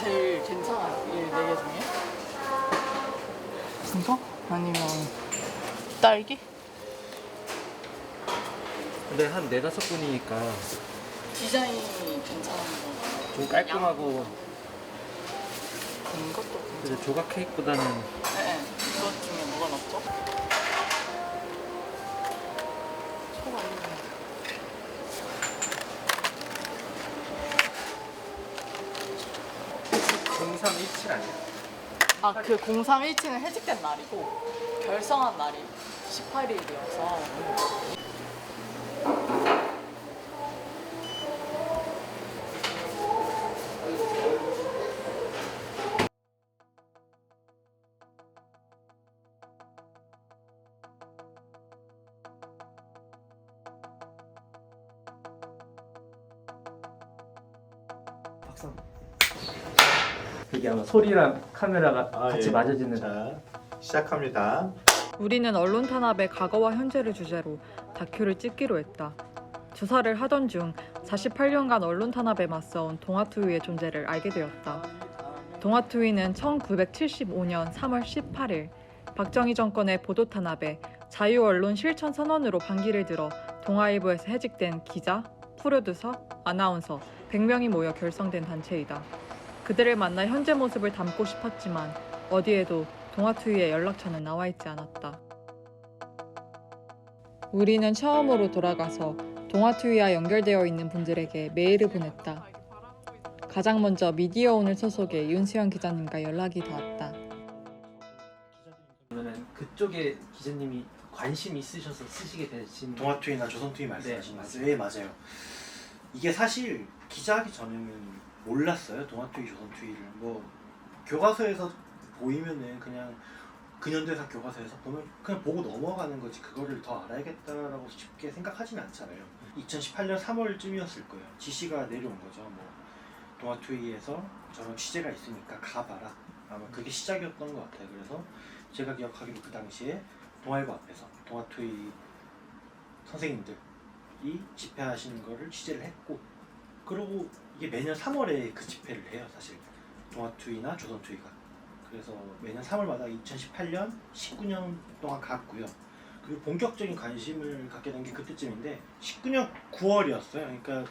제일 괜찮아요, 이 4개 중에. 이거? 아니면 딸기? 근데 한 4-5분이니까 디자인이 괜찮은 거. 좀 깔끔하고 이것도 괜찮아요. 이제 조각 케이크보다는 네, 이것 중에 뭐가 낫죠? 소가 있네. 0317 아니야? 아, 그 0317은 해직된 날이고 결성한 날이 18일이어서 박수. 이게 아마 소리랑 카메라가 같이 예. 맞아지는. 자, 시작합니다. 우리는 언론 탄압의 과거와 현재를 주제로 다큐를 찍기로 했다. 조사를 하던 중 48년간 언론 탄압에 맞서온 동아투위의 존재를 알게 되었다. 동아투위는 1975년 3월 18일 박정희 정권의 보도 탄압에 자유언론 실천 선언으로 반기를 들어 동아일보에서 해직된 기자, 프로듀서, 아나운서 100명이 모여 결성된 단체이다. 그들을 만나 현재 모습을 담고 싶었지만 어디에도 동아투위의 연락처는 나와 있지 않았다. 우리는 처음으로 돌아가서 동아투위와 연결되어 있는 분들에게 메일을 보냈다. 가장 먼저 미디어오늘 소속의 윤수영 기자님과 연락이 닿았다. 그러면은 그쪽에 기자님이 관심 있으셔서 쓰시게 되신 동아투이나 조선투이 말씀하신 거죠? 네, 맞아요. 이게 사실 기자하기 전에는 몰랐어요. 동아투이, 조선투이를. 뭐 교과서에서 보이면은 그냥 근현대사 교과서에서 보면 그냥 보고 넘어가는 거지 그거를 더 알아야겠다라고 쉽게 생각하지는 않잖아요. 2018년 3월쯤이었을 거예요. 지시가 내려온 거죠. 뭐 동아투이에서 저런 취재가 있으니까 가봐라. 아마 그게 시작이었던 것 같아요. 그래서 제가 기억하기로 그 당시에 동아일보 앞에서 동아투이 선생님들이 집회하시는 거를 취재를 했고, 그리고 이게 매년 3월에 그 집회를 해요. 사실 동아투이나 조선투이가. 그래서 매년 3월마다 2018년, 19년 동안 갔고요. 그리고 본격적인 관심을 갖게 된 게 그때쯤인데 19년 9월이었어요. 그러니까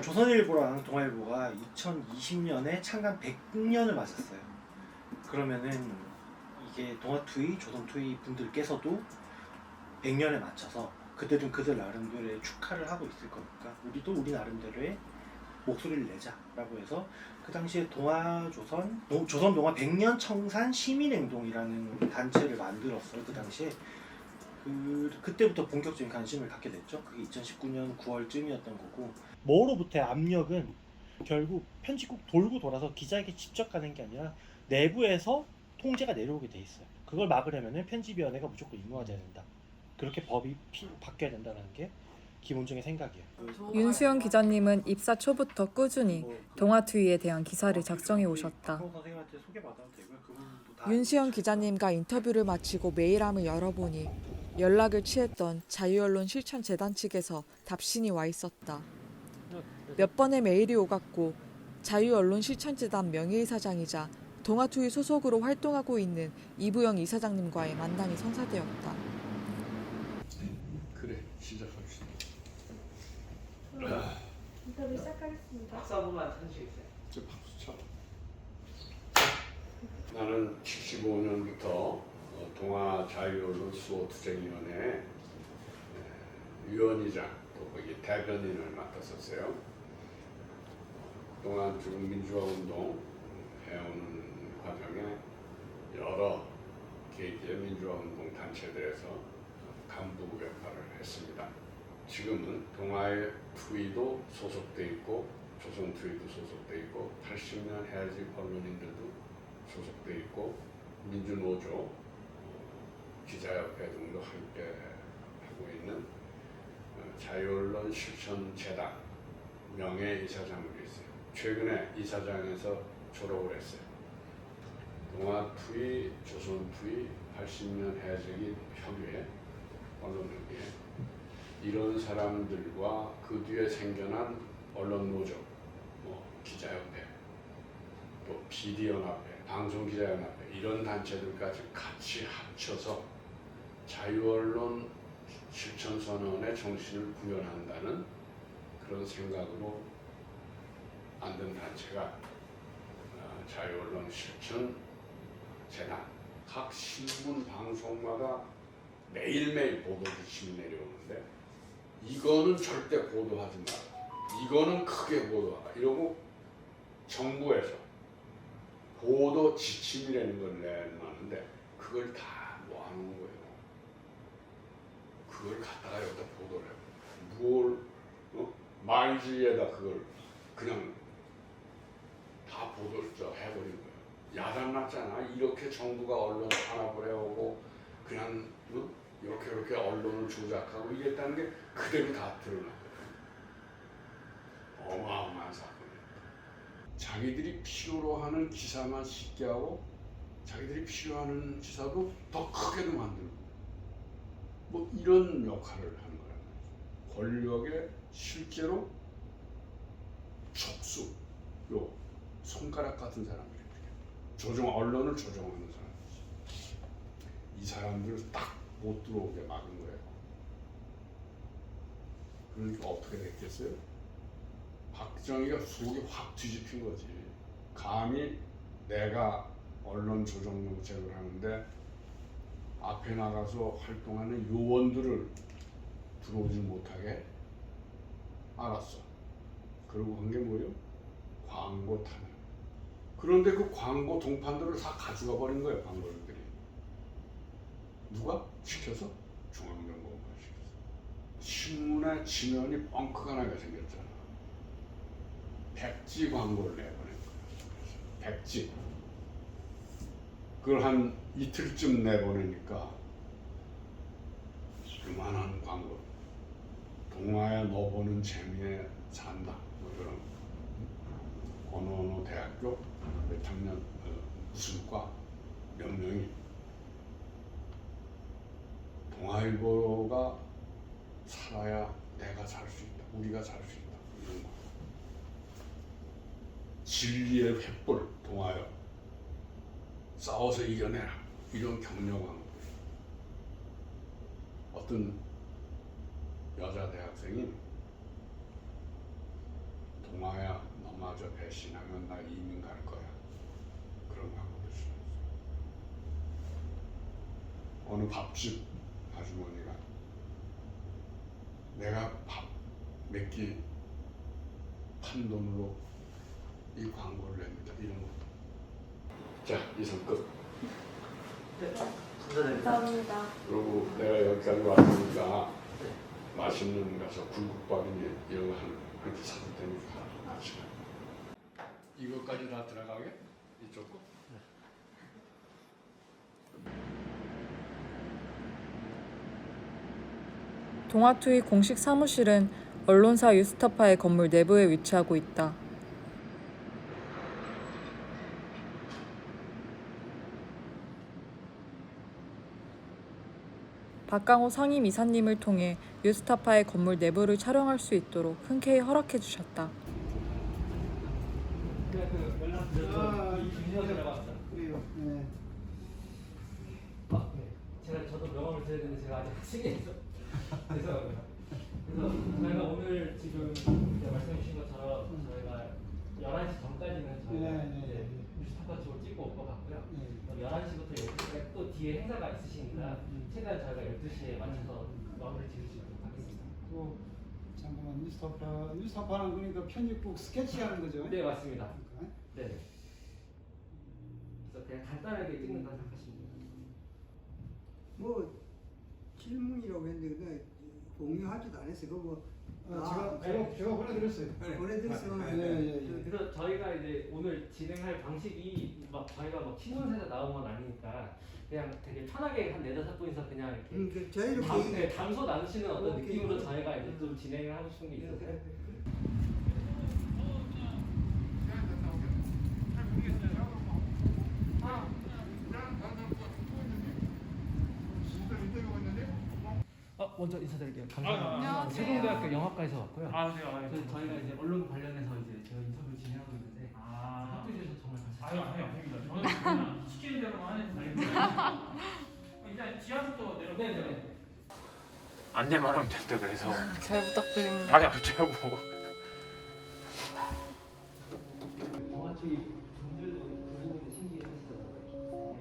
조선일보랑 동아일보가 2020년에 창간 100년을 맞았어요. 그러면은 이게 동아투이, 조선투이 분들께서도 100년에 맞춰서 그때도 그들 나름대로의 축하를 하고 있을 거니까 우리도 우리 나름대로의 목소리를 내자라고 해서 그 당시에 조선 동아 100년 청산 시민행동이라는 단체를 만들었어요. 그 당시에 그때부터 본격적인 관심을 갖게 됐죠. 그게 2019년 9월쯤이었던 거고, 뭐로부터의 압력은 결국 편집국 돌고 돌아서 기자에게 직접 가는 게 아니라 내부에서 통제가 내려오게 돼 있어요. 그걸 막으려면 편집위원회가 무조건 임명돼야 된다. 그렇게 법이 바뀌어야 된다는 게 기본적인 생각이에요. 윤수영 기자님은 입사 초부터 꾸준히 동아투위에 대한 기사를 작성해 오셨다. 선생님한테 소개받아도 되고요. 그분도 다 윤수영 기자님과 인터뷰를 마치고 메일함을 열어보니 연락을 취했던 자유언론 실천재단 측에서 답신이 와 있었다. 몇 번의 메일이 오갔고 자유언론 실천재단 명예이사장이자 동아투위 소속으로 활동하고 있는 이부영 이사장님과의 만남이 성사되었다. 그래, 시작합시다. 인터뷰 시작하겠습니다. 박수 한 번만 쳐주시겠어요? 저 박수 쳐. 나는 75년부터 동아자유언론 수호투쟁위원회 위원이장 또 거기 대변인을 맡았었어요. 그동안 쭉 민주화 운동 해오는 과정에 여러 계기의 민주화 운동 단체들에서 간부 역할을 했습니다. 지금은 동아의 투위도 소속돼 있고 조선투위도 소속돼 있고 80년 해직 언론인들도 소속돼 있고 민주노조, 기자협회 등도 함께 하고 있는 자유언론 실천재단 명예이사장으로 있어요. 최근에 이사장에서 졸업을 했어요. 동아투위, 조선투위, 80년 해직인 협의회, 언론협의회 이런 사람들과 그 뒤에 생겨난 언론노조, 기자협회 BD연합회, 방송기자연합회 이런 단체들까지 같이 합쳐서 자유언론 실천선언의 정신을 구현한다는 그런 생각으로 만든 단체가 자유언론 실천 재단. 각 신문 방송마다 매일매일 보도 지침이 내려오는데 이거는 절대 보도하지 마라. 이거는 크게 보도하라. 이러고 정부에서 보도 지침이라는 걸 내놨는데 그걸 다 모아놓은 거예요. 그걸 갖다가 여기다 보도를 해요. 말지에다 그걸 그냥 다 보도를 해버린 거예요. 야단났잖아. 이렇게 정부가 언론 탄압을 해오고 그냥 이렇게 언론을 조작하고 이랬다는 게 그대로 다 드러났거든요. 어마어마한 사건이에요. 자기들이 필요로 하는 기사만 쉽게 하고 자기들이 필요하는 기사도 더 크게도 만들고 뭐 이런 역할을 하는 거란 말이죠. 권력의 실제로 촉수, 요 손가락 같은 사람들이 언론을 조정하는 사람이지. 이 사람들을 딱 못 들어오게 막은 거예요. 그러니까 어떻게 됐겠어요? 박정희가 속이 확 뒤집힌 거지. 감히 내가 언론 조정 정책을 하는데 앞에 나가서 활동하는 요원들을 들어오지 못하게 알았어. 그러고 한 게 뭐예요? 광고 탄압. 그런데 그 광고 동판들을 다 가져가 버린 거예요, 광고들이. 누가? 시켜서? 중앙정보가 시켜서. 신문의 지면이 뻥크가 나게 생겼잖아. 백지 광고를 내보낸 거예요. 백지. 그걸 한 이틀쯤 내보내니까 그만한 광고. 동화에 너 보는 재미에 산다. 뭐 이런 어느 대학교 몇 학년 무슨 과 몇 명이 동아일보가 살아야 내가 살 수 있다. 우리가 살 수 있다. 이런 거. 진리의 횃불 동아여 싸워서 이겨내라. 이런 격려광고. 어떤 여자 대학생이 동아야 너마저 배신하면 나 이민 갈 거야. 그런 광고를 쓰였어요. 어느 밥집 아주머니가 내가 밥 몇 끼 판 돈으로 이 광고를 냅니다. 이런 거. 자, 이상 끝. 네, 감사드립니다. 감사합니다. 그리고 내가 여기까지 왔으니까 맛있는 가서 굴국밥이니 이런 거 한 끼 사줄 테니까 같이. 이것까지 다 들어가게? 이쪽 거? 동아투의 공식 사무실은 언론사 유스타파의 건물 내부에 위치하고 있다. 박강호 상임이사님을 통해 유스타파의 건물 내부를 촬영할 수 있도록 흔쾌히 허락해 주셨다. 그래요. 네. 저도 명함을 드려야 되는데 제가 아직 학생이라서 죄송합니다. 그래서 저희가 오늘 지금 말씀해 주신 것처럼 저희가 11시 전까지는 저희가 이제 뉴스타파 쪽을 찍고 올 것 같고요. 11시부터 12시까지 또 뒤에 행사가 있으시니까 최대한 저희가 12시에 맞춰서 마무리 지을 수 있도록 하겠습니다. 또 잠깐만 뉴스타파는 그러니까 편집국 스케치하는 거죠? 네, 맞습니다. 그러니까. 네. 그래서 그냥 간단하게 찍는다 생각하시면 됩니다. 뭐 질문이라고 했는데 그냥 공유하지도 않았어요. 그거 제가 보내드렸어요. 보내드렸으면 그래서 저희가 이제 오늘 진행할 방식이 막 저희가 막 신문사에서 나온 건 아니니까 그냥 되게 편하게 한 4-5분이서 그냥 이렇게 자유롭게 담소 나누시는 어떤 오케이. 느낌으로 저희가 이제 좀 진행을 하고 싶은 게 있어서 먼저 인사드릴게요. 감사합니다. 세종대학교 영화과에서 왔고요. 그래서 저희가 이제 언론 관련해서 이제 저희 인터뷰 진행하고 있는데 합주해 주셔서 정말 감사합니다. 아닙니다. 저는 그냥 시키는 대로만 하는 스타일입니다. 일단 지하부터 내려오세요. 안내만 하면 된다 그래서. 잘 부탁드립니다. 아니 어쩌고. 동아투이 분들도 그 부분에 신기했어요.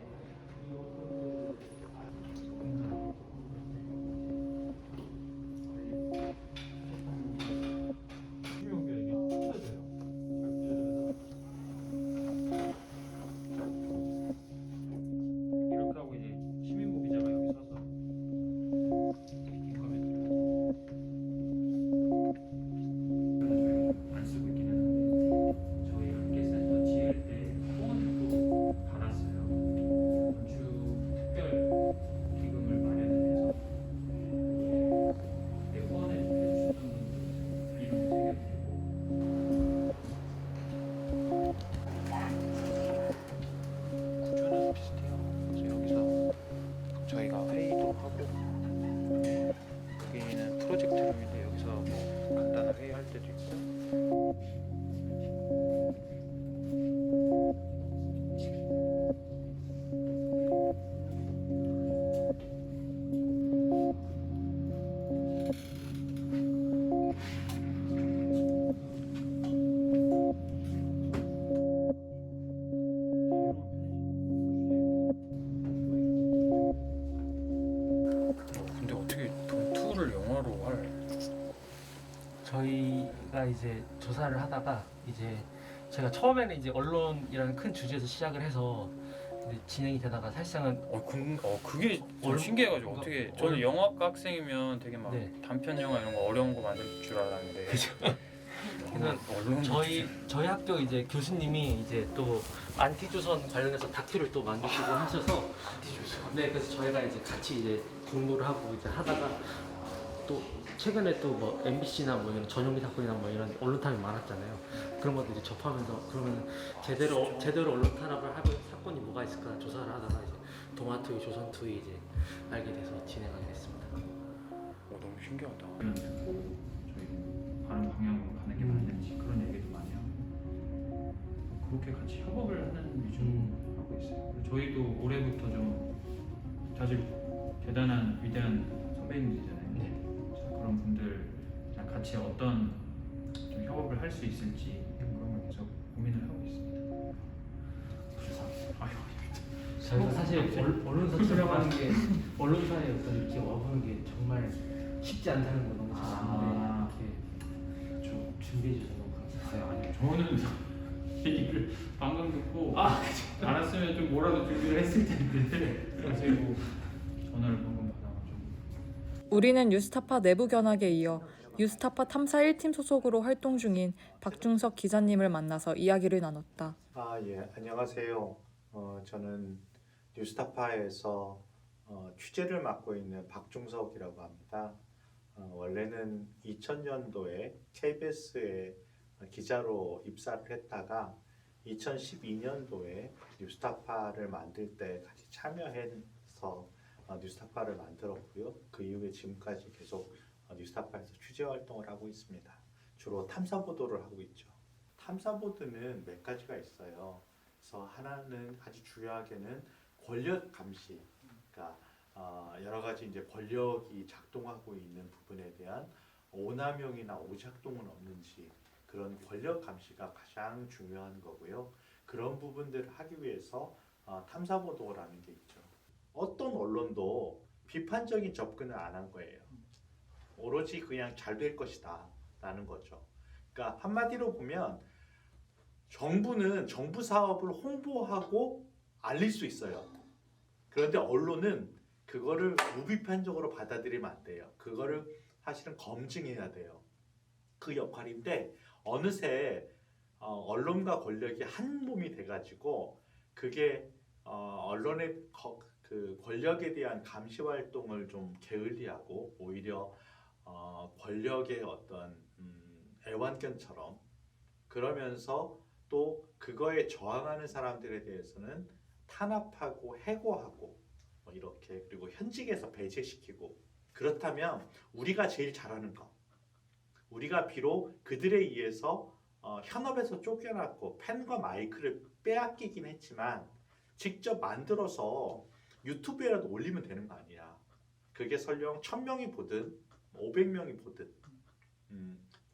이렇게 하고 이제 시민보 기자가 여기 서서 안 쓰고 있긴 했는데 저희가 깨센터 지을 때 후원도 받았어요. 연주 특별 기금을 마련해서 그때 후원을 해주셨던 분들 이름 새겨드리고 구조는 비슷해요. 그래서 여기서 저희가 회의도 하고 여기는 프로젝트룸인데 여기서 뭐 간단한 회의할 때도 있고. 근데 어떻게 동투를 영화로 할? 저희가 이제 조사를 하다가 이제 제가 처음에는 이제 언론이라는 큰 주제에서 시작을 해서 이제 진행이 되다가 사실상은 그게 좀 신기해가지고 어떻게 저는 영화과 학생이면 되게 막 네. 단편 영화 이런 거 어려운 거 만들 줄 알았는데. 언론 저희 학교 이제 교수님이 이제 또 안티조선 관련해서 다큐를 또 만드시고 하셔서 네, 그래서 저희가 이제 같이 이제 공부를 하고 이제 하다가 또 최근에 또 뭐 MBC나 뭐 이런 전용기 사건이나 뭐 이런 언론 탄압이 많았잖아요. 그런 것들 이제 접하면서 그러면 제대로 언론 탄압을 할 사건이 뭐가 있을까 조사를 하다가 이제 동아투이, 조선투이 이제 알게 돼서 진행하게 됐습니다. 너무 신기하다. 저희 다른 방향으로 가는 게 맞는지 그런 얘기도 많이 하고 그렇게 같이 협업을 하는 위주로 하고 있어요. 그리고 저희도 올해부터 좀 사실 대단한 위대한 선배님들이잖아요. 그런 분들이랑 같이 어떤 좀 협업을 할 수 있을지 그런 걸 계속 고민을 하고 있습니다. 저희가 사실 언론사 촬영하는 게 언론사에 어떤 이렇게 와보는 게 정말 쉽지 않다는 거 너무 잘 아는데 이렇게 좀 준비해 주셔서 너무 감사해요. 저는 얘기를 방금 듣고 알았으면 좀 뭐라도 준비를 했을 텐데 그리고 전화를 방금 받아가지고 우리는 뉴스타파 내부 견학에 이어 뉴스타파 탐사 1팀 소속으로 활동 중인 박중석 기자님을 만나서 이야기를 나눴다. 예, 안녕하세요. 저는 뉴스타파에서 취재를 맡고 있는 박중석이라고 합니다. 원래는 2000년도에 KBS에 기자로 입사를 했다가 2012년도에 뉴스타파를 만들 때 같이 참여해서 뉴스타파를 만들었고요. 그 이후에 지금까지 계속 뉴스타파에서 취재 활동을 하고 있습니다. 주로 탐사 보도를 하고 있죠. 탐사 보도는 몇 가지가 있어요. 그래서 하나는 아주 중요하게는 권력 감시, 그러니까 여러 가지 이제 권력이 작동하고 있는 부분에 대한 오남용이나 오작동은 없는지 그런 권력 감시가 가장 중요한 거고요. 그런 부분들을 하기 위해서 탐사 보도라는 게 있죠. 어떤 언론도 비판적인 접근을 안 한 거예요. 오로지 그냥 잘 될 것이다 라는 거죠. 그러니까 한마디로 보면 정부는 정부 사업을 홍보하고 알릴 수 있어요. 그런데 언론은 그거를 무비판적으로 받아들이면 안 돼요. 그거를 사실은 검증해야 돼요. 그 역할인데 어느새 언론과 권력이 한 몸이 돼가지고 그게 언론의 그 권력에 대한 감시 활동을 좀 게을리하고 오히려 권력의 어떤 애완견처럼 그러면서 또 그거에 저항하는 사람들에 대해서는 탄압하고 해고하고 뭐 이렇게 그리고 현직에서 배제시키고 그렇다면 우리가 제일 잘하는 거 우리가 비록 그들에 의해서 현업에서 쫓겨났고 펜과 마이크를 빼앗기긴 했지만 직접 만들어서 유튜브에라도 올리면 되는 거 아니야. 그게 설령 1000명이 보든 500명이 보든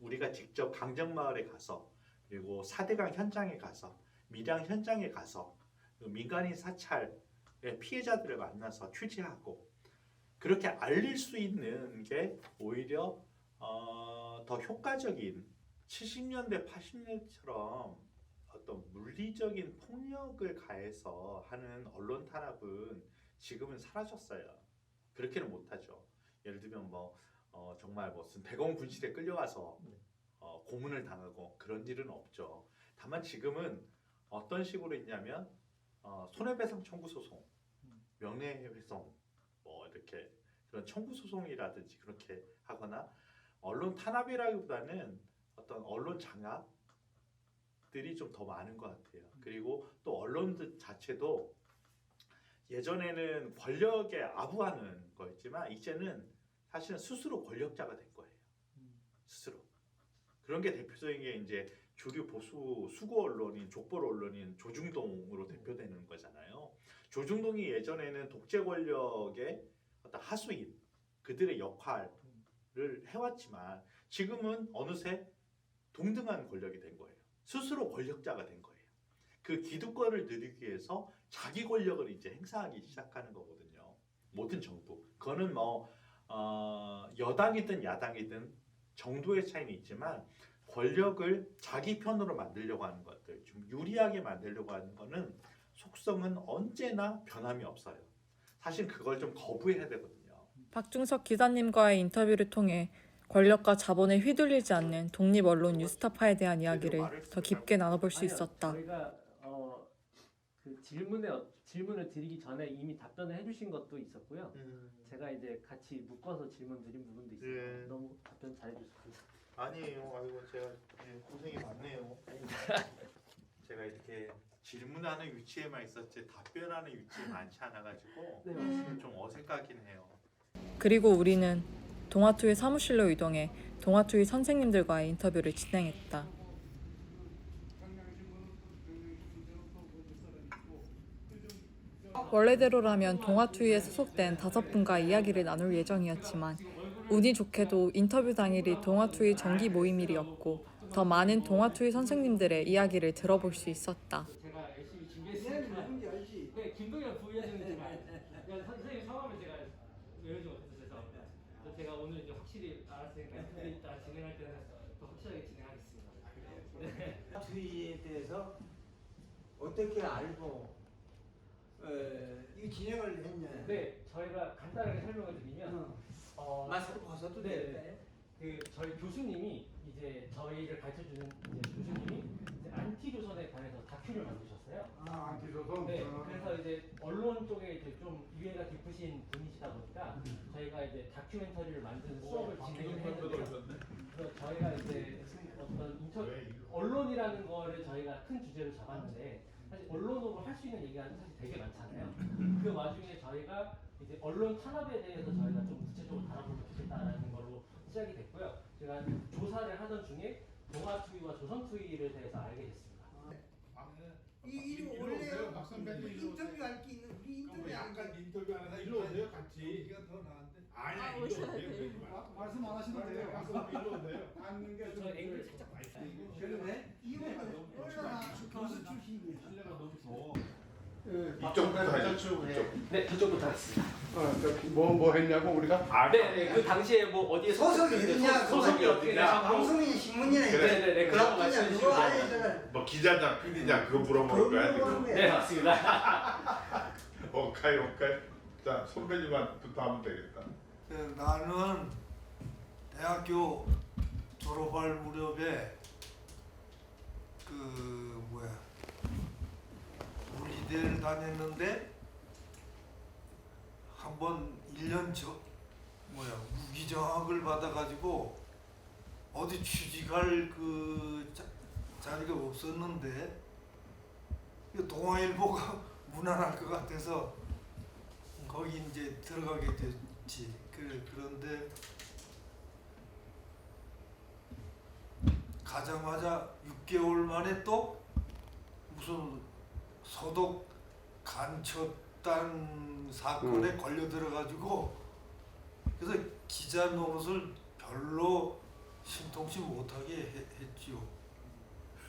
우리가 직접 강정마을에 가서 그리고 4대강 현장에 가서 밀양 현장에 가서 민간인 사찰의 피해자들을 만나서 취재하고 그렇게 알릴 수 있는 게 오히려 더 효과적인 70년대 80년대처럼 어떤 물리적인 폭력을 가해서 하는 언론 탄압은 지금은 사라졌어요. 그렇게는 못하죠. 예를 들면 뭐 정말 무슨 대검 군실에 끌려가서 고문을 당하고 그런 일은 없죠. 다만 지금은 어떤 식으로 있냐면 손해배상 청구 소송, 명예훼손 뭐 이렇게 그런 청구 소송이라든지 그렇게 하거나 언론 탄압이라기보다는 어떤 언론 장악들이 좀 더 많은 것 같아요. 그리고 또 언론들 자체도 예전에는 권력에 아부하는 거였지만 이제는 사실은 스스로 권력자가 된 거예요. 스스로. 그런 게 대표적인 게 이제 주류 보수 수구 언론인 족보 언론인 조중동으로 대표되는 거잖아요. 조중동이 예전에는 독재 권력의 어떤 하수인 그들의 역할을 해왔지만 지금은 어느새 동등한 권력이 된 거예요. 스스로 권력자가 된 거예요. 그 기득권을 누리기 위해서 자기 권력을 이제 행사하기 시작하는 거거든요. 모든 정부. 그거는 뭐 여당이든 야당이든 정도의 차이는 있지만 권력을 자기 편으로 만들려고 하는 것들, 좀 유리하게 만들려고 하는 거는 속성은 언제나 변함이 없어요. 사실 그걸 좀 거부해야 되거든요. 박중석 기자님과의 인터뷰를 통해 권력과 자본에 휘둘리지 않는 독립 언론 뉴스타파에 대한 이야기를 더 깊게 나눠볼 수 있었다. 저희가 그 질문을 드리기 전에 이미 답변을 해주신 것도 있었고요. 제가 이제 같이 묶어서 질문 드린 부분도 있어요. 예. 너무 답변 잘해주셨습니다. 아니에요. 아이고 제가 고생이 많네요. 제가 이렇게 질문하는 위치에만 있었지 답변하는 위치에 많지 않아가지고 네, 맞습니다. 좀 어색하긴 해요. 그리고 우리는 동아투이 사무실로 이동해 동아투이 선생님들과의 인터뷰를 진행했다. 원래대로라면 동아투이에 소속된 5분과 이야기를 나눌 예정이었지만 운이 좋게도 인터뷰 당일이 동아투이 정기 모임일이었고 더 많은 동아투이 선생님들의 이야기를 들어볼 수 있었다. 제가 열심히 얘는 준비했으니까. 누군지 알지? 네, 김동현 부위원장님 제가 선생님 성함을 제가 외우지 못해서 죄송합니다. 제가 오늘 이제 확실히 알았으니까 이따 진행할 때는 더 확실하게 진행하겠습니다. 네. 주의에 대해서 어떻게 알고 이 진행을 했냐? 네, 저희가 간단하게 설명을 드리면 마스크 벗어도 네, 돼. 그 저희 교수님이 이제 저희를 가르쳐주는 이제 교수님이 이제 안티조선에 관해서 다큐를 만드셨어요. 안티조선? 네, 그래서 이제 언론 쪽에 이제 좀 이해가 깊으신 분이시다 보니까 저희가 이제 다큐멘터리를 만드는 수업을 진행을 했는데요. 그래서 저희가 이제 어떤 언론이라는 거를 저희가 큰 주제로 잡았는데 사실 언론으로 할 수 있는 얘기가 사실 되게 많잖아요. 그 와중에 저희가 이제 언론 탄압에 대해서 저희가 좀 구체적으로 다뤄보면 좋겠다라는 걸로 시작이 됐고요. 제가 조사를 하던 중에 동아투이와 조선투이를 대해서 알게 됐습니다. 이 원래 인터뷰할 게 있는 우리 인터뷰 안 가. 인터뷰 안 해서 일로 오세요 같이. 이가 더 나은데. 아니야 일로 오세요. 말씀 안 하셔도 돼요. 일로 오세요. 앉는 게 저 앵글 살짝 그러네. 이분은 얼마나 교수 출신이야. 실내가 너무 더워. 이쪽부터 해야죠. 이쪽. 네, 저쪽부터 하겠습니다. 뭐 했냐고 우리가? 네, 그 당시에 뭐 어디에 소속이 어디냐? 소속이 어떻게 되냐고. 방송이 신문이나 네, 그런 거 말씀해 주시면 그거 돼요. 알려줘야 뭐 기자냐, PD냐 그거 물어볼 거야 지금. 네, 맞습니다. 오케이. 자 선배님한테부터 하면 되겠다. 나는 대학교 졸업할 무렵에 물리대를 다녔는데 한번 1년 무기정학을 받아가지고 어디 취직할 자리가 없었는데 동아일보가 무난할 것 같아서 거기 이제 들어가게 됐지. 그런데 가자마자 6개월 만에 또 무슨 소독 간첩단 사건에 걸려들어가지고 그래서 기자 노릇을 별로 신통치 못하게 했지요.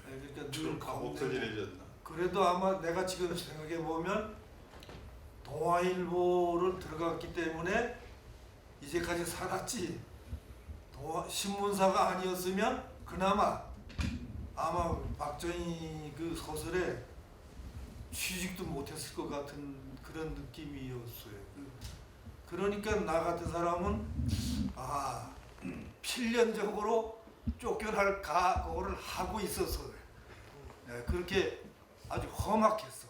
그러니까 늘 가운데 그래도 아마 내가 지금 생각해 보면 동아일보를 들어갔기 때문에 이제까지 살았지. 신문사가 아니었으면 그나마 아마 박정희 그 소설에 취직도 못했을 것 같은 그런 느낌이었어요. 그러니까 나 같은 사람은 필연적으로 쫓겨날 각오를 하고 있었어요. 그렇게 아주 험악했어.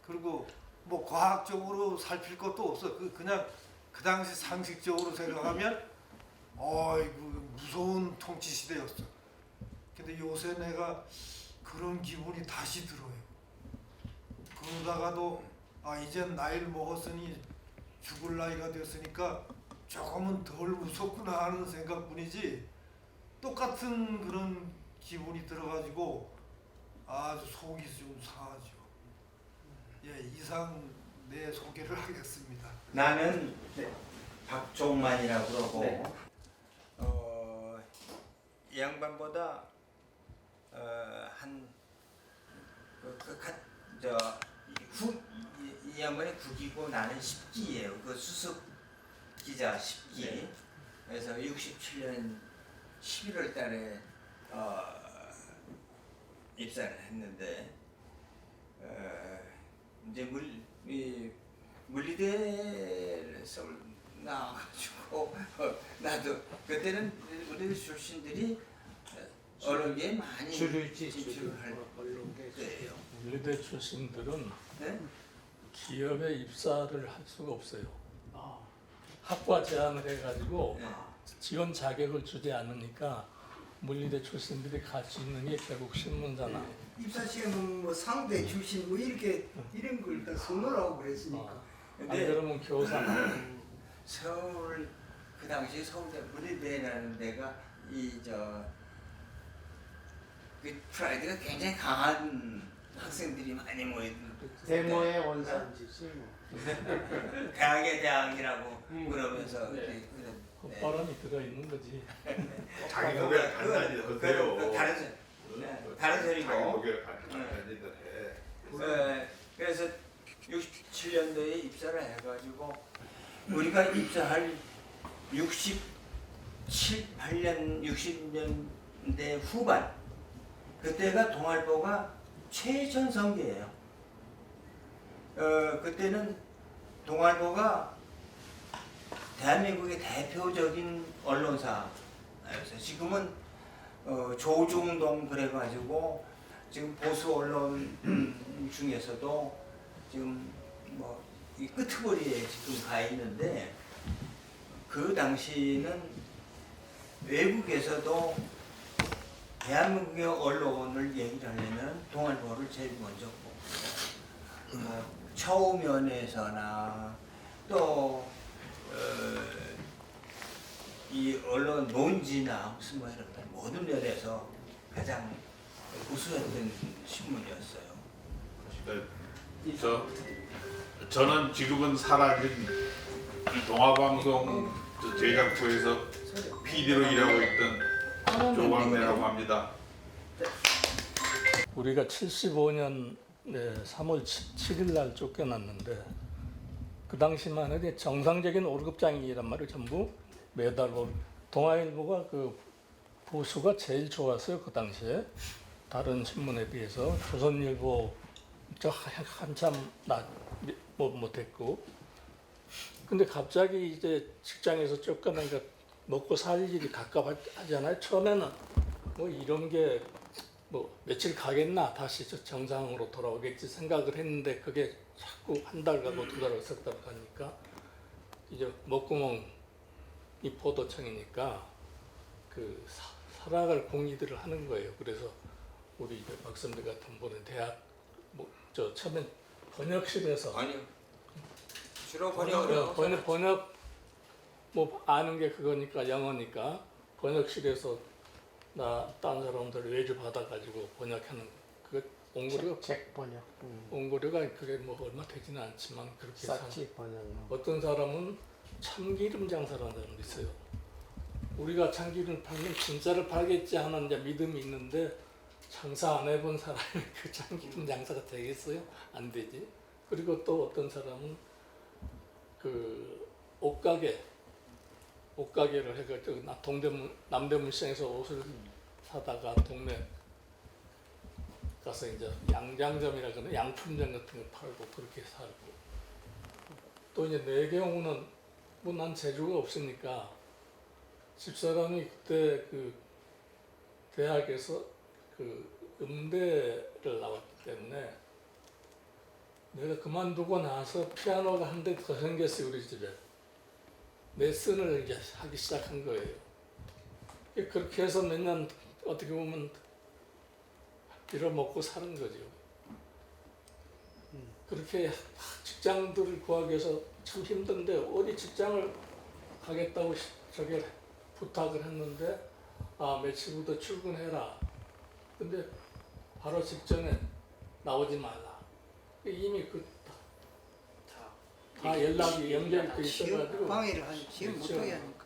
그리고 뭐 과학적으로 살필 것도 없어. 그냥 그 당시 상식적으로 생각하면 무서운 통치 시대였어. 근데 요새 내가 그런 기분이 다시 들어요. 그러다가도 이젠 나이를 먹었으니 죽을 나이가 됐으니까 조금은 덜 무섭구나 하는 생각뿐이지 똑같은 그런 기분이 들어가지고 아주 속이 좀 상하죠. 예, 이상 내 소개를 하겠습니다. 나는 박종만이라고 그러고 네. 이 양반보다 이 양반이 9기고 나는 10기예요. 그 수석 기자 10기. 네. 그래서 67년 11월 달에 입사를 했는데 이제 물리대에서 나와가지고 나도 그때는 우리 출신들이 언론계에 많이 진출할 때예요. 물리대 출신들은 네? 기업에 입사를 할 수가 없어요. 학과 제한을 해가지고 지원 자격을 주지 않으니까 물리대 출신들이 갈 수 있는 게 결국 신문사나 입사 시험은 뭐 상대 출신 뭐 이렇게 이런 걸 다 선호하고 그랬으니까. 안 그러면 교사나 서울 그 당시 서울대 물리대라는 데가 그 프라이드가 굉장히 강한 학생들이 많이 모이는 데모의 원산지지 뭐. 대학의 대학이라고 그러면서 콧바람이 들어있는 거지. 자기 소개를 간단히 하세요. 다른 소리고. 자기 소개를 간단히 해. 그래서 67년도에 입사를 해가지고 우리가 입사할 60년대 후반 그때가 동아일보가 최전성기예요. 그때는 동아일보가 대한민국의 대표적인 언론사였어요. 지금은 조중동 그래가지고 지금 보수 언론 중에서도 지금 뭐 이 끄트머리에 지금 가 있는데 그 당시는 외국에서도 대한민국의 언론을 얘기를 하려면 동아일보를 제일 먼저 보고 처우면에서나 또 이 언론 논지나 무슨 뭐 이런 모든 면에서 가장 우수했던 신문이었어요. 저는 지금은 사라진 동아방송 제작부에서 PD로 일하고 있던 조광래라고 합니다. 우리가 75년 3월 7일 날 쫓겨났는데 그 당시만 해도 정상적인 월급장이란 말을 전부 매달 동아일보가 그 보수가 제일 좋았어요. 그 당시에 다른 신문에 비해서 조선일보 한참 못했고 근데 갑자기 이제 직장에서 쫓겨나니까 먹고 살 일이 갑갑하잖아요. 처음에는 뭐 이런 게 뭐 며칠 가겠나 다시 정상으로 돌아오겠지 생각을 했는데 그게 자꾸 한 달 가고 두 달 석 달 가니까 이제 목구멍이 포도청이니까 그 살아갈 공의들을 하는 거예요. 그래서 우리 이제 박 선배 같은 분은 대학 처음엔 번역실에서 아니요. 주로 번역 뭐 아는 게 그거니까 영어니까 번역실에서 나 다른 사람들 외주 받아가지고 번역하는 그 옹고료가 책 번역. 옹고료가 그게 뭐 얼마 되지는 않지만 그렇게 싹지 번역. 어떤 사람은 참기름 장사를 하는 사람도 있어요. 우리가 참기름을 팔면 진짜를 팔겠지 하는 이제 믿음이 있는데 장사 안 해본 사람이 그 참기름 장사가 되겠어요? 안 되지. 그리고 또 어떤 사람은 그 옷가게를 해가지고 남대문 시장에서 옷을 사다가 동네 가서 이제 양장점이라 그러는 양품점 같은 거 팔고 그렇게 살고. 또 이제 내 경우는 뭐 난 재주가 없으니까 집사람이 그때 그 대학에서 그 음대를 나왔기 때문에 내가 그만두고 나서 피아노가 한 대 더 생겼어요, 우리 집에. 레슨을 이제 하기 시작한 거예요. 그렇게 해서 몇 년 어떻게 보면 빌어먹고 사는 거죠. 그렇게 직장들을 구하기 위해서 참 힘든데 어디 직장을 가겠다고 저게 부탁을 했는데 며칠 후부터 출근해라. 근데 바로 직전에 나오지 말라. 이미 다 연락이 연결돼 있어가지고 방해를 하니 지금 그렇죠. 못하게 하니까.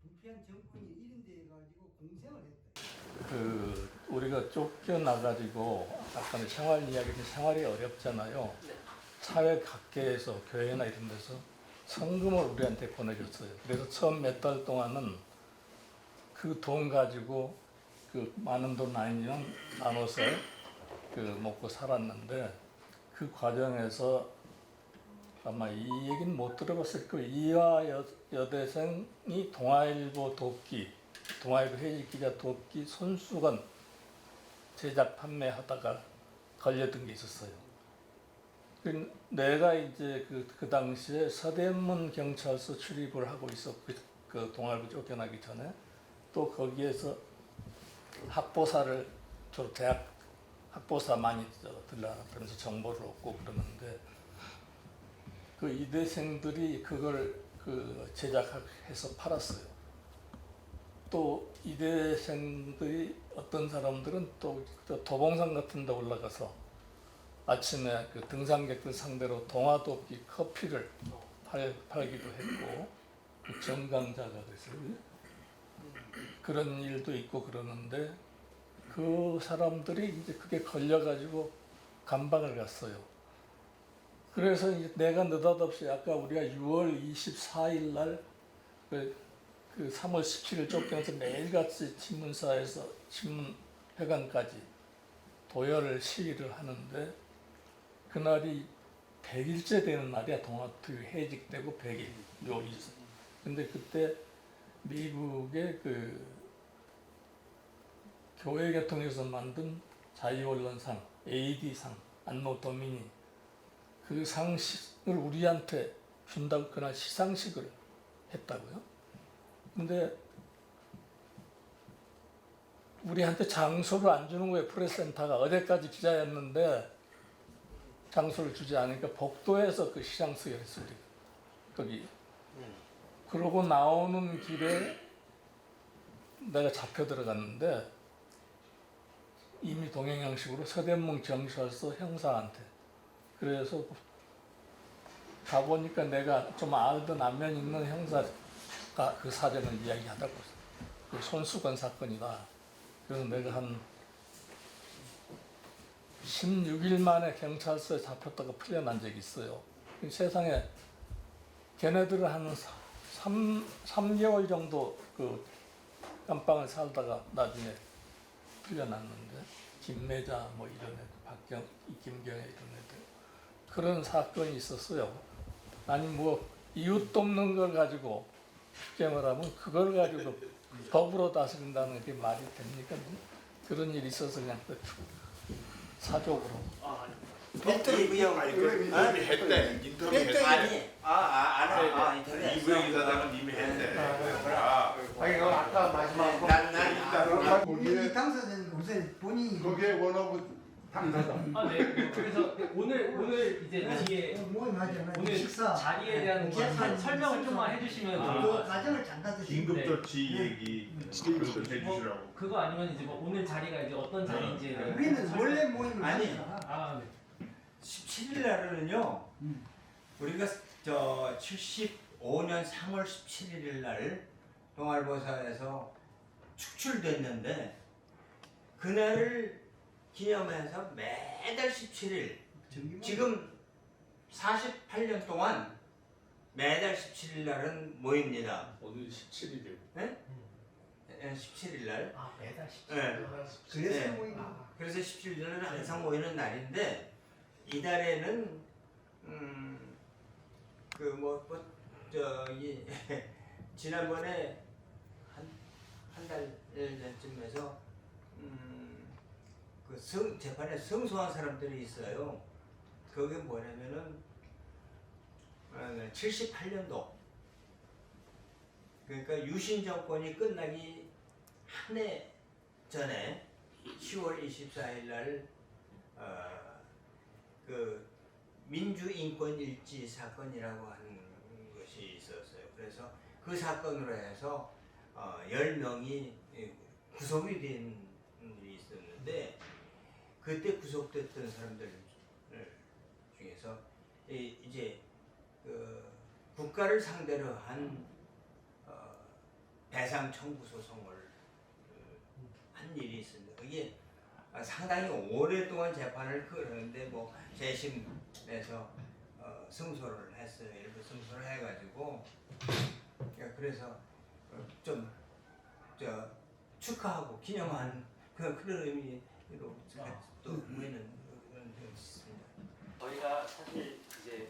부패한 정권이 이런 데 해가지고 공생을 했다. 그 우리가 쫓겨나가지고 아까 생활 이야기는 생활이 어렵잖아요. 사회 각계에서 교회나 이런 데서 성금을 우리한테 보내줬어요. 그래서 처음 몇 달 동안은 그 돈 가지고 그 많은 돈 아니면 나눠서 그 먹고 살았는데 그 과정에서 아마 이 얘기는 못 들어봤을 거예요. 이화 여대생이 동아일보 돕기, 동아일보 해직기자 돕기 손수건 제작 판매하다가 걸려든 게 있었어요. 내가 이제 그 당시에 서대문 경찰서 출입을 하고 있었고 그 동아일보 쫓겨나기 전에 또 거기에서 학보사를 주로 대학 학보사 많이 들라 그러면서 정보를 얻고 그러는데 그 이대생들이 그걸 그 제작해서 팔았어요. 또 이대생들이 어떤 사람들은 또 도봉산 같은 데 올라가서 아침에 그 등산객들 상대로 동화도끼 커피를 팔기도 했고 그 정강자가 그랬어요. 그런 일도 있고 그러는데 그 사람들이 이제 그게 걸려가지고 감방을 갔어요. 그래서 이제 내가 느닷없이 아까 우리가 6월 24일 날 그 3월 17일 쫓겨나서 매일같이 신문사에서 신문회관까지 도열 시위를 하는데 그날이 100일째 되는 날이야. 동아투유 해직되고 100일 요 근데 그때 미국의 그 교회 계통에서 만든 자유언론상 AD상 안노 도미니 그 상식을 우리한테 준다고 그날 시상식을 했다고요. 근데 우리한테 장소를 안 주는 거예요. 프레스센터가 어제까지 기자였는데 장소를 주지 않으니까 복도에서 그 시상식을 했어요. 거기. 그러고 나오는 길에 내가 잡혀 들어갔는데 이미 동행형식으로 서대문 경찰서 형사한테 그래서 가보니까 내가 좀 알던 안면 있는 형사가 그 사전을 이야기하다고 그 손수건 사건이다. 그래서 내가 한 16일 만에 경찰서에 잡혔다가 풀려난 적이 있어요. 세상에 걔네들은 한 3개월 정도 그 깜빵을 살다가 나중에 풀려났는데 김매자 뭐 이런 애들, 김경애 이런 애들 그런 사건이 있었어요. 아니 뭐 이웃 돕는 걸 가지고 축쟁을 하면 그걸 가지고 법으로 다스린다는 게 말이 됩니까? 그런 일이 있어서 그냥 사족으로. 배터리 그냥 이미 했대. 인터뷰 했대. 아니 인터넷. 이부영 이사장은 이미 했대. 아니 아까 마지막 이 당사자는 우선 본인이 거기에 원하고 당사자. 아, 네. 그래서 오늘 이제 뒤에 오늘 자리에 대한 설명을 좀만 해주시면 그 과정을 잠깐 긴급 네. 조치 얘기 해주시라고. 그거 아니면 이제 뭐 오늘 자리가 이제 어떤 자리인지 우리는 원래 모임 아니. 아, 네. 17일 날은요. 우리가 저 75년 3월 17일 날 동아일보사에서 축출됐는데 그날을 기념해서 매달 17일 지금 48년 동안 매달 17일 날은 모입니다. 오늘 17일이에요. 네? 17일 날. 아, 매달 17일. 네. 그래서 모임. 그래서 17일 날은 항상 모이는 날인데 이달에는 저기 지난번에 한 달 전쯤에서 그 재판에 승소한 사람들이 있어요. 그게 뭐냐면은 78년도 그러니까 유신 정권이 끝나기 한 해 전에 10월 24일 날 그 민주인권일지 사건이라고 하는 것이 있었어요. 그래서 그 사건으로 해서 10명이 구속이 된 일이 있었는데 그때 구속됐던 사람들 중에서 이제 그 국가를 상대로 한 배상 청구 소송을 한 일이 있습니다. 그게 상당히 오랫동안 재판을 끌었는데 뭐 재심에서 승소를 했어요. 일부 승소를 해가지고 그래서 좀 축하하고 기념한 그런 의미로 또 모이는 그런 게 있습니다. 저희가 사실 이제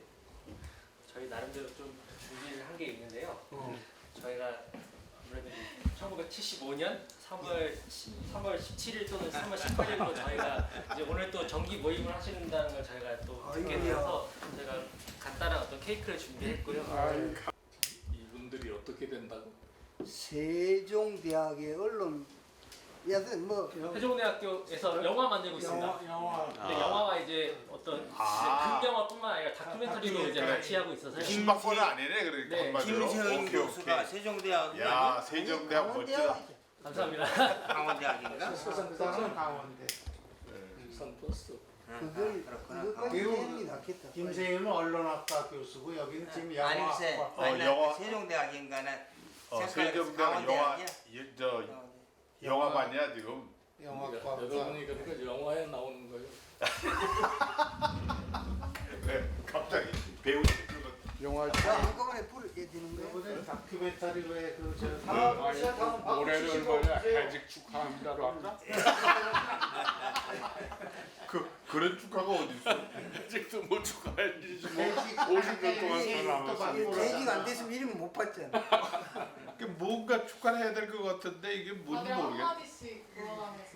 저희 나름대로 좀 준비를 한 게 있는데요. 저희가 아무래도 1975년 3월 17일 또는 3월 18일로 저희가 이제 오늘 또 정기 모임을 하신다는 걸 저희가 또 듣게 되어서 저희가 간단한 어떤 케이크를 준비했고요. 이분들이 어떻게 된다고? 세종대학의 언론 뭐 세종대학교에서 영화 만들고 있습니다. 영화. 네, 영화가 이제 어떤 극영화뿐만 아니라 다큐멘터리도 이제 같이 하고 있어서요. 김박권은 아니네 그러니까 네. 한마디로. 김세영 교수가 세종대학. 야 세종대학 멋지다. 감사합니다. 강원대학인가? 강원대. 선포스. 그것까지 하는 게 낫겠다. 김세윤은 언론학과 교수고 여기는 지금 아니 글쎄, 영화. 세종대학인가는 세종대학 영화반이야 지금. 영화과. 여러분이 그러니까 영화에 나오는 거예요. 네, 갑자기 배우 시키는 거. 영화. 한꺼번에 불을 깨지는 거야. 이번에 다큐멘터리 왜그저 올해를 뭐냐 해직 축하합니다로 할까? 그런 축하가 어디 있어? 해직도 못 축하해야지. 50년 동안 살아남았으니까. 대지가 안 됐으면 이름을 못 받잖아. 뭔가 축하를 해야 될 것 같은데 이게 뭔지 모르겠어. 한마디씩 물어가면서.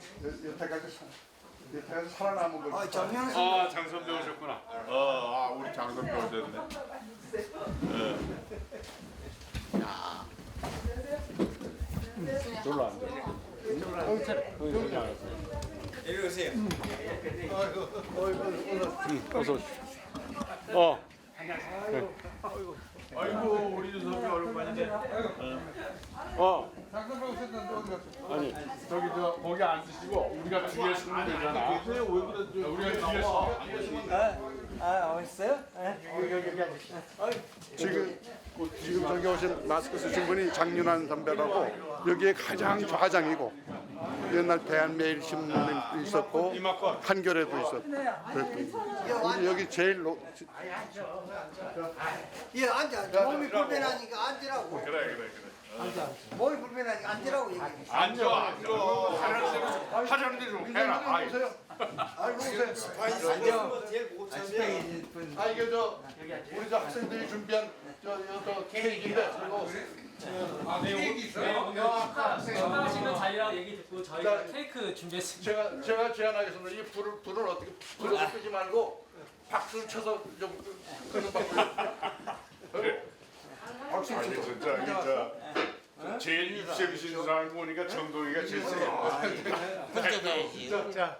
여태까지 살아남은 걸. 장선배 오셨구나. 우리 장선배 오셨네. 졸라 안 돼. 이리 오세요. 어서 오십시오. 아이고 우리 선배 오랜만인데. 아니 저기 거기 앉으시고 우리가 뒤에 서면 되잖아. 우리가 뒤에 서. 어딨어요? 지금 저기 오신 마스크 쓰신 분이 장윤환 선배라고 여기에 가장 좌장이고 옛날 대한매일신문에 있었고 한겨레도 있었고 우리 여기 제일 예, 앉아. 몸이 불편하니까 앉으라고. 그래. 몸이 불편하니까 앉으라고 얘기해. 앉아. 하자는 대로 해라. 오세요. 아이고 오세요. 이게 우리 저 학생들이 준비한 저 케이크인데 하시는 자리라고 얘기 듣고 저희가 케이크 준비했습니다. 제가 제안하겠습니다. 이 불을 어떻게 불을 끄지 말고 박수를 쳐서 좀 끄는 방법. 아니 진짜 제일 입샘신 사람 보니까 정동이가 제일 세요. 던져줘야지. 자,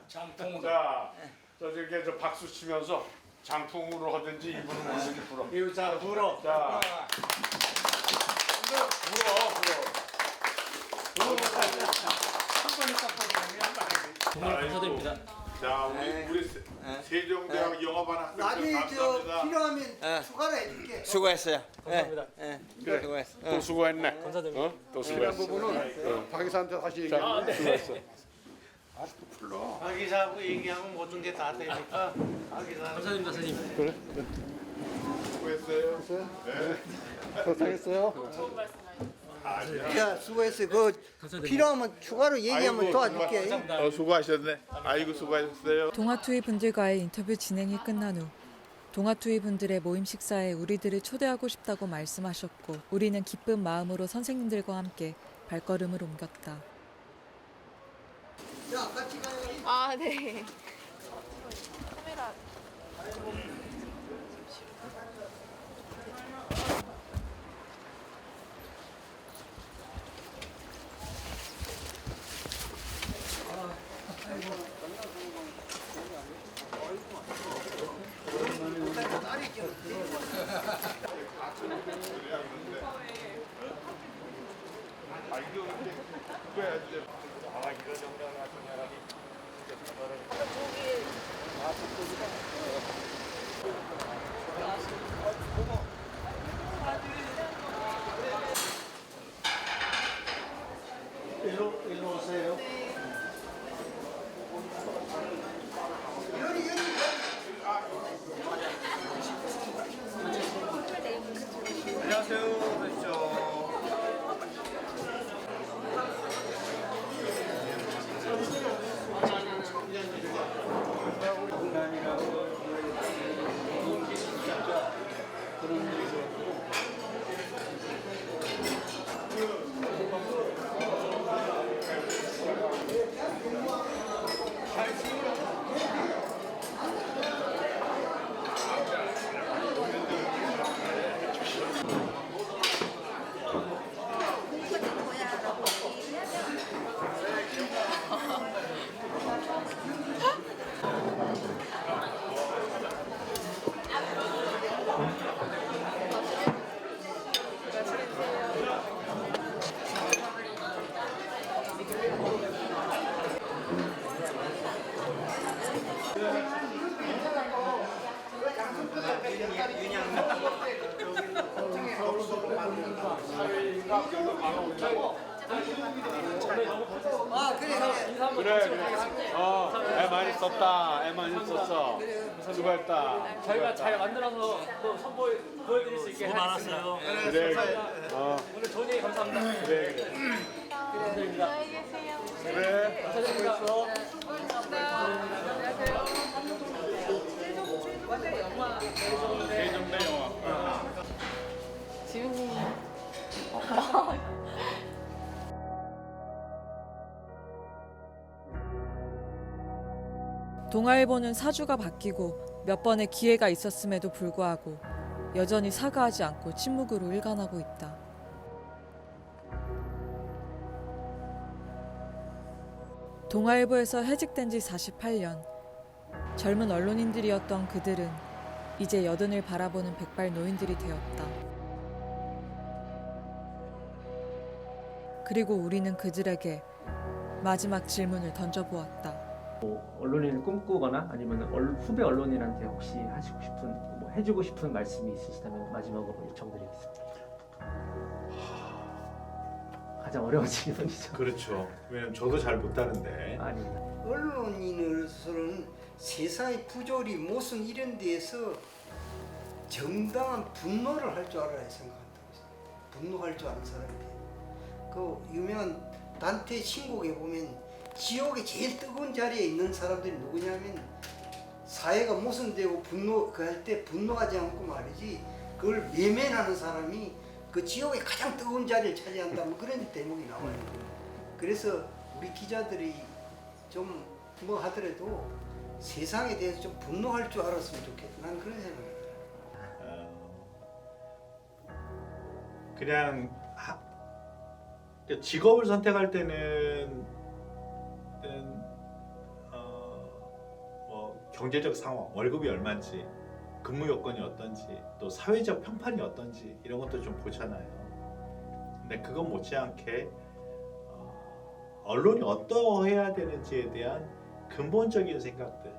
저기 저 박수 치면서 장풍으로 하든지 입으로 모르게 불어. 이거 자 불어. 자, 정말 감사드립니다. 자, 우리 세종대학 영어반 학생들 나중에 감사합니다. 필요하면 추가로 해줄게. 수고했어요. 감사합니다. 그래. 수고했어. 또 수고했네. 감사드립니다. 또 중요한 수고했어. 부분은 박 이사한테 다시 얘기해. 수고했어. 아직도 불러. 박 이사하고 얘기하면 모든 게 다 되니까 박 이사. 감사드립니다, 선생님. 그래. 수고했어요. 네. 고생했어요. 야, 수고했어. 그 필요하면 추가로 얘기하면 아이고, 도와줄게. 수고하셨네. 아이고 수고하셨어요. 동아투이 분들과의 인터뷰 진행이 끝난 후 동아투이 분들의 모임 식사에 우리들을 초대하고 싶다고 말씀하셨고 우리는 기쁜 마음으로 선생님들과 함께 발걸음을 옮겼다. 야, 같이 가요. 아, 네. 카메라 일로 오세요. 안녕하세요. 애 많이 썼다. 애 많이 썼어. 수고했다. 저희가 잘 만들어서 또 보여드릴 수 있게 많았어요. 그래. 오늘 좋은 얘기 감사합니다. 그래. 감사드립니다. 안녕히 계세요. 그래. 감사드립니다. 세종대 영화. 지훈이 동아일보는 사주가 바뀌고 몇 번의 기회가 있었음에도 불구하고 여전히 사과하지 않고 침묵으로 일관하고 있다. 동아일보에서 해직된 지 48년. 젊은 언론인들이었던 그들은 이제 여든을 바라보는 백발 노인들이 되었다. 그리고 우리는 그들에게 마지막 질문을 던져보았다. 언론인을 꿈꾸거나 아니면 후배 언론인한테 혹시 하시고 싶은 해주고 싶은 말씀이 있으시다면 마지막으로 요청드리겠습니다. 가장 어려운 질문이죠. 그렇죠. 왜냐면 저도 잘 못하는데. 아닙니다. 언론인으로서는 세상의 부조리, 모순 이런 데에서 정당한 분노를 할 줄 알아야 생각한다고 생각해요. 분노할 줄 아는 사람이 돼요. 그 유명한 단테 신곡에 보면 지옥의 제일 뜨거운 자리에 있는 사람들이 누구냐면 사회가 모순되고 할 때 분노하지 않고 말이지 그걸 외면하는 사람이 그 지옥의 가장 뜨거운 자리를 차지한다면 그런 대목이 나와요. 그래서 우리 기자들이 좀 뭐 하더라도 세상에 대해서 좀 분노할 줄 알았으면 좋겠다. 난 그런 생각이 들어요. 그냥 직업을 선택할 때는 경제적 상황, 월급이 얼마인지, 근무 여건이 어떤지, 또 사회적 평판이 어떤지 이런 것도 좀 보잖아요. 근데 그건 못지않게 언론이 어떠해야 되는지에 대한 근본적인 생각들,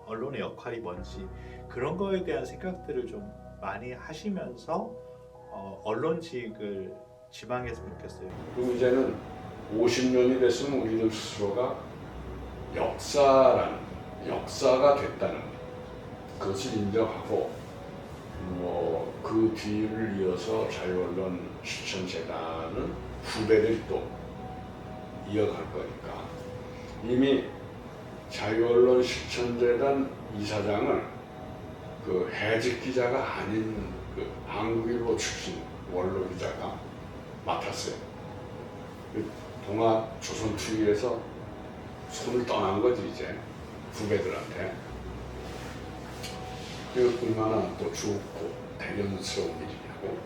언론의 역할이 뭔지 그런 거에 대한 생각들을 좀 많이 하시면서 언론직을 지망했으면 좋겠어요. 그리고 이제는 50년이 됐으면 우리들 스스로가 역사가 됐다는 것, 그것을 인정하고 그 뒤를 이어서 자유언론 실천재단은 후배들이 또 이어갈 거니까 이미 자유언론 실천재단 이사장을 그 해직 기자가 아닌 그 한국일보 출신 원로 기자가 맡았어요. 동아 조선투기에서 손을 떠난 거지 이제 후배들한테. 그 얼마나 또 좋고 대견스러운 일이냐고.